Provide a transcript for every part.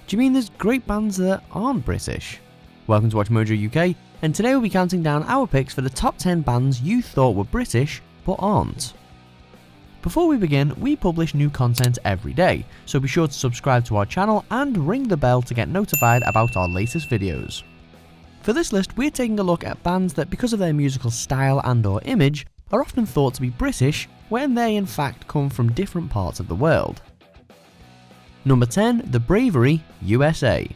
Do you mean there's great bands that aren't British? Welcome to Watch Mojo UK, and today we'll be counting down our picks for the top 10 bands you thought were British but aren't. Before we begin, we publish new content every day, so be sure to subscribe to our channel and ring the bell to get notified about our latest videos. For this list, we're taking a look at bands that, because of their musical style and/or image, are often thought to be British when they in fact come from different parts of the world. Number 10, The Bravery, USA.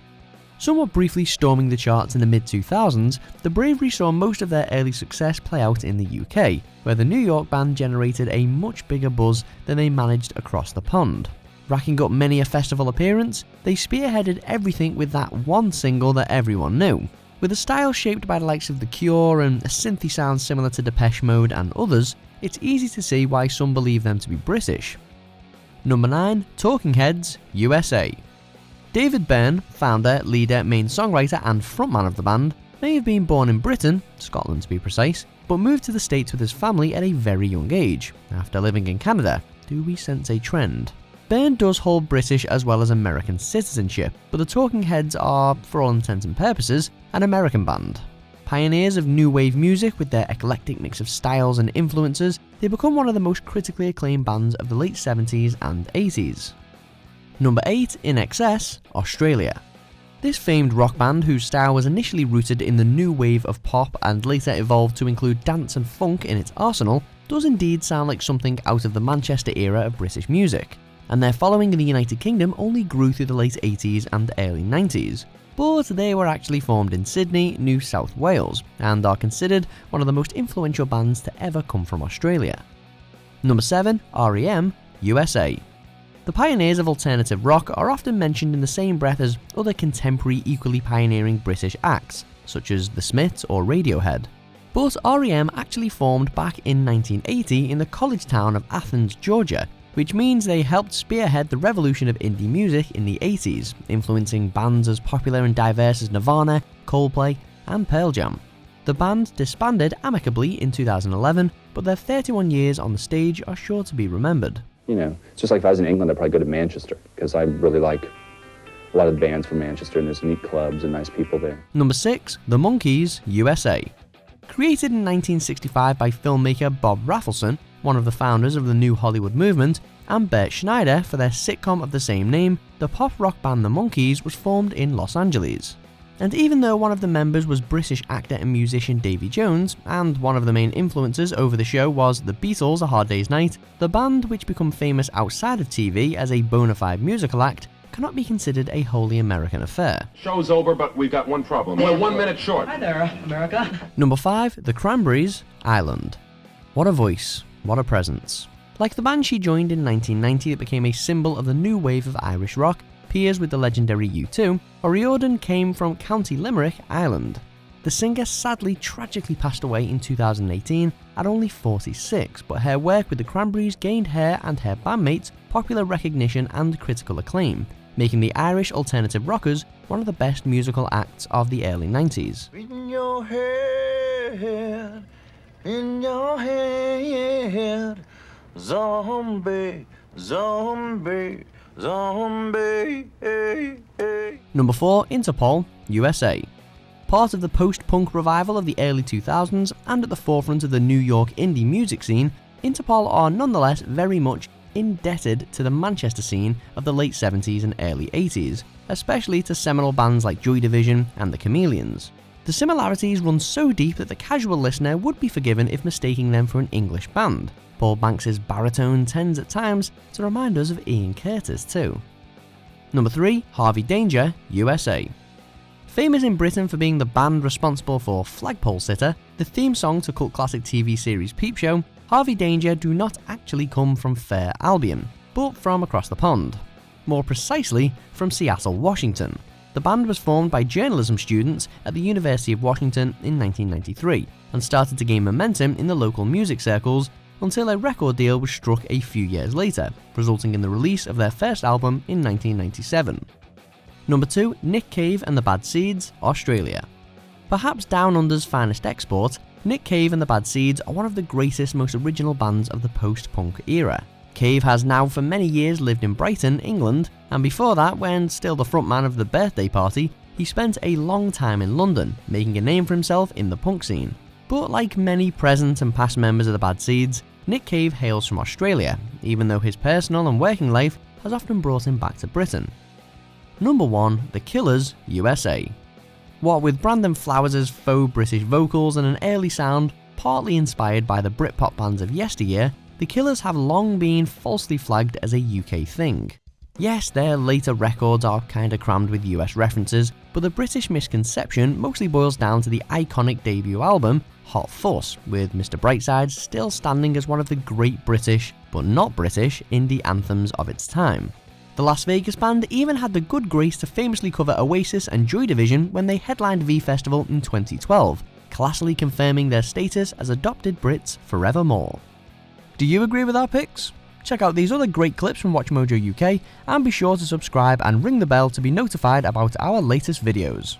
Somewhat briefly storming the charts in the mid-2000s, The Bravery saw most of their early success play out in the UK, where the New York band generated a much bigger buzz than they managed across the pond. Racking up many a festival appearance, they spearheaded everything with that one single that everyone knew. With a style shaped by the likes of The Cure and a synthy sound similar to Depeche Mode and others, it's easy to see why some believe them to be British. Number 9, Talking Heads, USA. David Byrne, founder, leader, main songwriter and frontman of the band, may have been born in Britain, Scotland to be precise, but moved to the States with his family at a very young age. After living in Canada, do we sense a trend? Byrne does hold British as well as American citizenship, but the Talking Heads are, for all intents and purposes, an American band. Pioneers of new wave music with their eclectic mix of styles and influences, they become one of the most critically acclaimed bands of the late 70s and 80s. Number 8, InXS, Australia. This famed rock band, whose style was initially rooted in the new wave of pop and later evolved to include dance and funk in its arsenal, does indeed sound like something out of the Manchester era of British music, and their following in the United Kingdom only grew through the late 80s and early 90s. But they were actually formed in Sydney, New South Wales, and are considered one of the most influential bands to ever come from Australia. Number 7, R.E.M, USA. The pioneers of alternative rock are often mentioned in the same breath as other contemporary equally pioneering British acts, such as The Smiths or Radiohead. But R.E.M actually formed back in 1980 in the college town of Athens, Georgia, which means they helped spearhead the revolution of indie music in the 80s, influencing bands as popular and diverse as Nirvana, Coldplay, and Pearl Jam. The band disbanded amicably in 2011, but their 31 years on the stage are sure to be remembered. You know, it's just like if I was in England, I'd probably go to Manchester, because I really like a lot of the bands from Manchester, and there's neat clubs and nice people there. Number 6, The Monkees, USA. Created in 1965 by filmmaker Bob Rafelson, one of the founders of the New Hollywood movement, and Bert Schneider for their sitcom of the same name, the pop rock band The Monkees was formed in Los Angeles. And even though one of the members was British actor and musician Davy Jones, and one of the main influences over the show was The Beatles' A Hard Day's Night, the band, which became famous outside of TV as a bona fide musical act, cannot be considered a wholly American affair. Show's over, but we've got one problem. We're 1 minute short. Hi there, America. Number 5, The Cranberries, Ireland. What a voice, what a presence. Like the band she joined in 1990 that became a symbol of the new wave of Irish rock, peers with the legendary U2, O'Riordan came from County Limerick, Ireland. The singer sadly tragically passed away in 2018 at only 46, but her work with the Cranberries gained her and her bandmates popular recognition and critical acclaim, making the Irish alternative rockers one of the best musical acts of the early 90s. In your head, in your head, zombie, zombie, zombie. Number 4, Interpol, USA. Part of the post-punk revival of the early 2000s and at the forefront of the New York indie music scene, Interpol are nonetheless very much indebted to the Manchester scene of the late 70s and early 80s, especially to seminal bands like Joy Division and the Chameleons. The similarities run so deep that the casual listener would be forgiven if mistaking them for an English band. Paul Banks' baritone tends at times to remind us of Ian Curtis too. Number 3, Harvey Danger, USA. Famous in Britain for being the band responsible for Flagpole Sitter, the theme song to cult classic TV series Peep Show, Harvey Danger do not actually come from Fair Albion, but from across the pond. More precisely, from Seattle, Washington. The band was formed by journalism students at the University of Washington in 1993, and started to gain momentum in the local music circles until a record deal was struck a few years later, resulting in the release of their first album in 1997. Number 2, Nick Cave and the Bad Seeds, Australia. Perhaps Down Under's finest export, Nick Cave and the Bad Seeds are one of the greatest, most original bands of the post-punk era. Cave has now for many years lived in Brighton, England, and before that, when still the frontman of the Birthday Party, he spent a long time in London, making a name for himself in the punk scene. But like many present and past members of the Bad Seeds, Nick Cave hails from Australia, even though his personal and working life has often brought him back to Britain. Number 1. The Killers, USA. What with Brandon Flowers' faux British vocals and an early sound partly inspired by the Britpop bands of yesteryear, the Killers have long been falsely flagged as a UK thing. Yes, their later records are kinda crammed with US references, but the British misconception mostly boils down to the iconic debut album, Hot Fuss, with Mr. Brightside still standing as one of the great British, but not British, indie anthems of its time. The Las Vegas band even had the good grace to famously cover Oasis and Joy Division when they headlined V Festival in 2012, classily confirming their status as adopted Brits forevermore. Do you agree with our picks? Check out these other great clips from WatchMojo UK and be sure to subscribe and ring the bell to be notified about our latest videos.